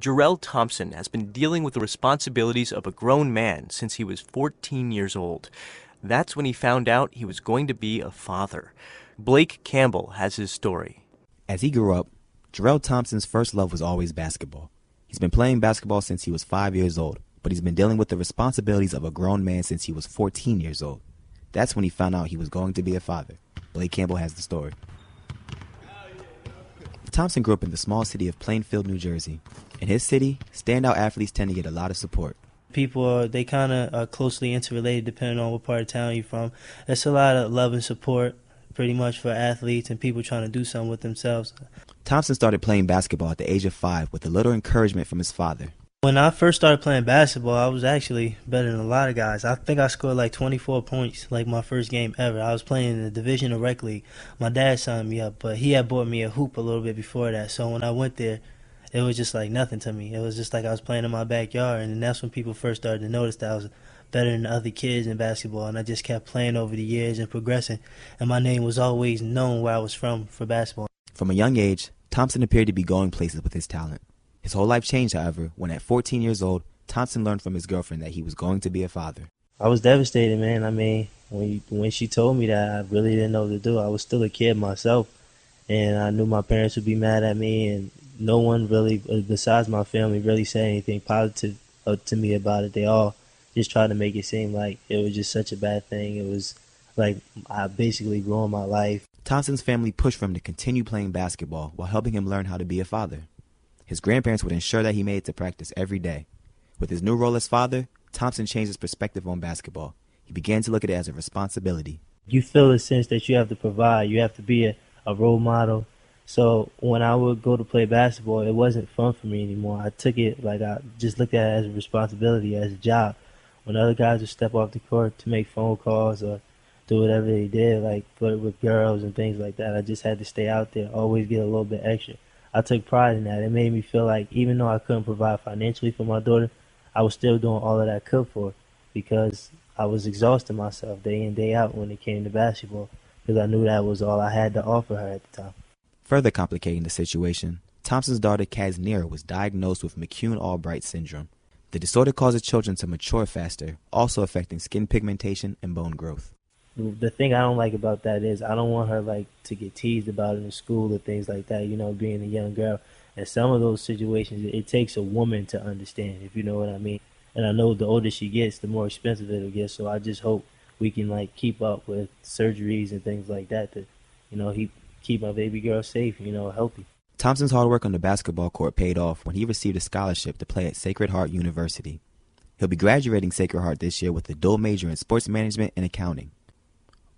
Jerrell Thompson has been dealing with the responsibilities of a grown man since he was 14 years old. That's when he found out he was going to be a father. Blake Campbell has his story. As he grew up, Jarrell Thompson's first love was always basketball. He's been playing basketball since he was 5 years old, but he's been dealing with the responsibilities of a grown man since he was 14 years old. That's when he found out he was going to be a father. Blake Campbell has the story. Thompson grew up in the small city of Plainfield, New Jersey. In his city, standout athletes tend to get a lot of support. People they kind of are closely interrelated depending on what part of town you're from. There's a lot of love and support pretty much for athletes and people trying to do something with themselves. Thompson started playing basketball at the age of 5 with a little encouragement from his father. When I first started playing basketball, I was actually better than a lot of guys. I think I scored like 24 points, like my first game ever. I was playing in the Division of Rec League. My dad signed me up, but he had bought me a hoop a little bit before that. So when I went there, it was just like nothing to me. It was just like I was playing in my backyard, and that's when people first started to notice that I was better than the other kids in basketball, and I just kept playing over the years and progressing, and my name was always known where I was from for basketball. From a young age, Thompson appeared to be going places with his talent. His whole life changed, however, when at 14 years old, Thompson learned from his girlfriend that he was going to be a father. I was devastated, man. I mean, when she told me that, I really didn't know what to do. I was still a kid myself, and I knew my parents would be mad at me, and no one really, besides my family, really said anything positive to me about it. They all just tried to make it seem like it was just such a bad thing. It was like I basically ruined my life. Thompson's family pushed for him to continue playing basketball while helping him learn how to be a father. His grandparents would ensure that he made it to practice every day. With his new role as father, Thompson changed his perspective on basketball. He began to look at it as a responsibility. You feel a sense that you have to provide. You have to be a role model. So when I would go to play basketball, it wasn't fun for me anymore. I took it like I just looked at it as a responsibility, as a job. When other guys would step off the court to make phone calls or do whatever they did, like flirt with girls and things like that, I just had to stay out there, always get a little bit extra. I took pride in that. It made me feel like even though I couldn't provide financially for my daughter, I was still doing all that I could for her because I was exhausting myself day in, day out when it came to basketball because I knew that was all I had to offer her at the time. Further complicating the situation, Thompson's daughter Caznera was diagnosed with McCune Albright Syndrome. The disorder causes children to mature faster, also affecting skin pigmentation and bone growth. The thing I don't like about that is I don't want her like to get teased about it in school or things like that, you know, being a young girl. And some of those situations, it takes a woman to understand, if you know what I mean. And I know the older she gets, the more expensive it'll get. So I just hope we can like keep up with surgeries and things like that to, you know, keep my baby girl safe, you know, healthy. Thompson's hard work on the basketball court paid off when he received a scholarship to play at Sacred Heart University. He'll be graduating Sacred Heart this year with a dual major in sports management and accounting.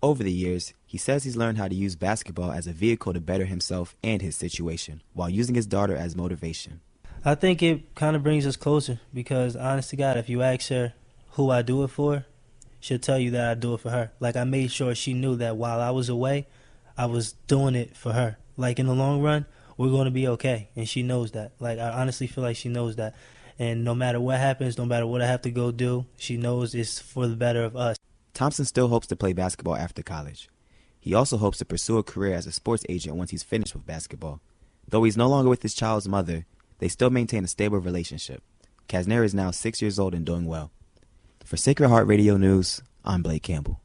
Over the years, he says he's learned how to use basketball as a vehicle to better himself and his situation, while using his daughter as motivation. I think it kind of brings us closer because, honest to God, if you ask her who I do it for, she'll tell you that I do it for her. Like, I made sure she knew that while I was away, I was doing it for her. Like, in the long run, we're going to be okay, and she knows that. Like, I honestly feel like she knows that. And no matter what happens, no matter what I have to go do, she knows it's for the better of us. Thompson still hopes to play basketball after college. He also hopes to pursue a career as a sports agent once he's finished with basketball. Though he's no longer with his child's mother, they still maintain a stable relationship. Caznera is now 6 years old and doing well. For Sacred Heart Radio News, I'm Blake Campbell.